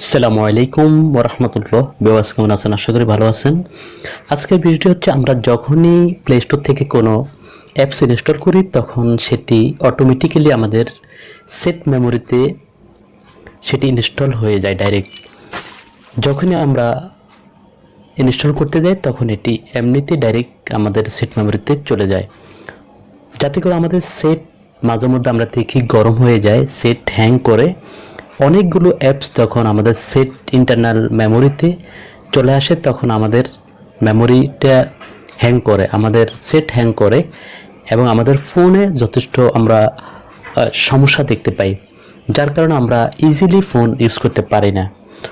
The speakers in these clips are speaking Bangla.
আসসালামু আলাইকুম ওয়া রাহমাতুল্লাহ। বিওয়াস কেমন আছেন? আশা করি ভালো আছেন। আজকের ভিডিওটি হচ্ছে আমরা যখনই প্লে স্টোর থেকে কোনো অ্যাপস ইনস্টল করি তখন সেটি অটোমেটিক্যালি আমাদের সেট মেমোরিতে সেটি ইনস্টল হয়ে যায় ডাইরেক্ট। যখনই আমরা ইনস্টল করতে যাই তখন এটি এমনিতে ডাইরেক্ট আমাদের সেট মেমোরিতে চলে যায়, যাতে করে আমাদের সেট মাঝে মধ্যে আমরা দেখি গরম হয়ে যায়, সেট হ্যাং করে। অনেকগুলো অ্যাপস তখন আমাদের সেট ইন্টারনাল মেমোরিতে চলে আসে, তখন আমাদের মেমোরিটা হ্যাং করে, আমাদের সেট হ্যাং করে এবং আমাদের ফোনে যথেষ্ট আমরা সমস্যা দেখতে পাই, যার কারণে আমরা ইজিলি ফোন ইউজ করতে পারি না।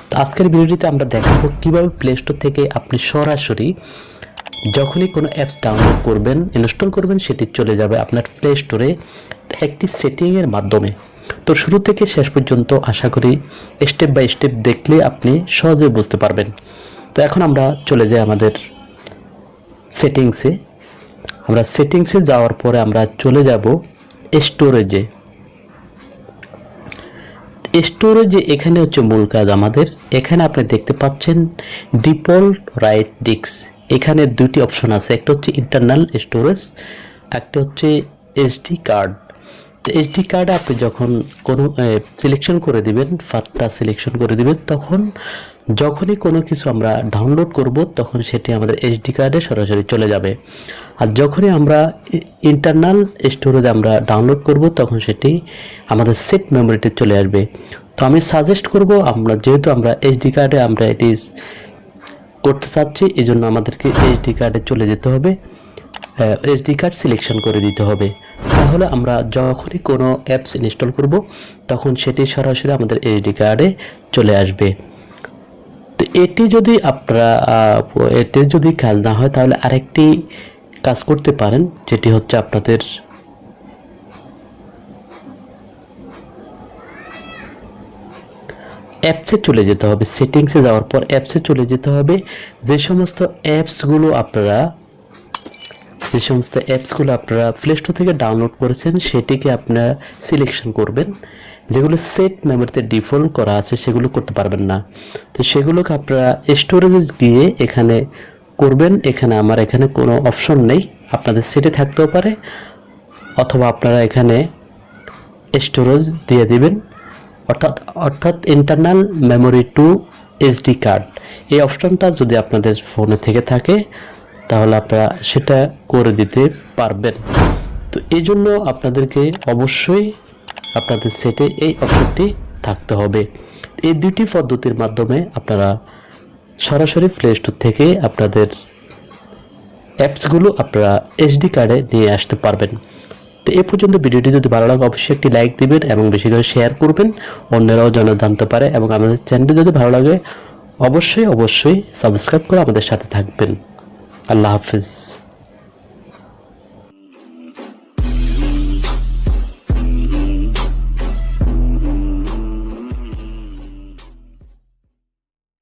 তো আজকের ভিডিওটিতে আমরা দেখাবো কীভাবে প্লে স্টোর থেকে আপনি সরাসরি যখনই কোনো অ্যাপস ডাউনলোড করবেন, ইনস্টল করবেন, সেটি চলে যাবে আপনার প্লে স্টোরে একটি সেটিংয়ের মাধ্যমে। তো শুরু থেকে শেষ পর্যন্ত আশা করি স্টেপ বাই স্টেপ দেখলে আপনি সহজে বুঝতে পারবেন। তো এখন আমরা চলে যাই আমাদের সেটিংসে। আমরা সেটিংসে যাওয়ার পরে আমরা চলে যাব স্টোরেজে। স্টোরেজে এখানে হচ্ছে মূল কাজ আমাদের। এখানে আপনি দেখতে পাচ্ছেন ডিফল্ট রাইট ডিস্ক। এখানে দুটি অপশন আছে, একটা হচ্ছে ইন্টারনাল স্টোরেজ, একটা হচ্ছে এসডি কার্ড। এসডি কার্ডে আপনি যখন কোনো সিলেকশন করে দিবেন, ফাতটা সিলেকশন করে দিবেন, তখন যখনই কোনো কিছু আমরা ডাউনলোড করব তখন সেটি আমাদের এসডি কার্ডে সরাসরি চলে যাবে। আর যখনই আমরা ইন্টারনাল স্টোরেজ আমরা ডাউনলোড করব তখন সেটি আমাদের সেট মেমোরিতে চলে আসবে। তো আমি সাজেস্ট করব, আমরা যেহেতু আমরা এসডি কার্ডে আমরা এটি করতে চাচ্ছি, এই জন্য আমাদেরকে এসডি কার্ডে চলে যেতে হবে, এসডি কার্ড সিলেকশন করে দিতে হবে। তাহলে আমরা যখনই কোনো অ্যাপস ইনস্টল করব তখন সেটি সরাসরি আমাদের এসডি কার্ডে চলে আসবে। তো এটি যদি কাজ না হয় তাহলে আরেকটি কাজ করতে পারেন, যেটি হচ্ছে আপনাদের অ্যাপসে চলে যেতে হবে। সেটিংসে যাওয়ার পর অ্যাপসে চলে যেতে হবে। যে সমস্ত অ্যাপসগুলো আপনারা প্লে স্টোর থেকে ডাউনলোড করেছেন সেটিকে আপনারা সিলেকশন করবেন। যেগুলো সেট মেমোরিতে ডিফল্ট করা আছে সেগুলো করতে পারবেন না, তো সেগুলোকে আপনারা স্টোরেজে গিয়ে এখানে করবেন। আমার এখানে কোনো অপশন নেই, আপনাদের সেটে থাকতেও পারে, অথবা আপনারা এখানে স্টোরেজ দিয়ে দিবেন, অর্থাৎ internal memory to SD card. এই অপশনটা যদি আপনাদের ফোনে থেকে থাকে তাহলে আপনারা সেটা করে দিতে পারবেন। তো এই জন্য আপনাদেরকে অবশ্যই আপনাদের সেটে এই অপশনটি থাকতে হবে। এই দুটি পদ্ধতির মাধ্যমে আপনারা সরাসরি প্লে স্টোর থেকে আপনাদের অ্যাপসগুলো আপনারা এসডি কার্ডে নিয়ে আসতে পারবেন। তো এই পর্যন্ত ভিডিওটি যদি ভালো লাগে অবশ্যই একটি লাইক দিবেন এবং বেশি করে শেয়ার করবেন, অন্যরাও যেন জানতে পারে। এবং আমাদের চ্যানেলটি যদি ভালো লাগে অবশ্যই সাবস্ক্রাইব করে আমাদের সাথে থাকবেন। আল্লাহ হাফিজ।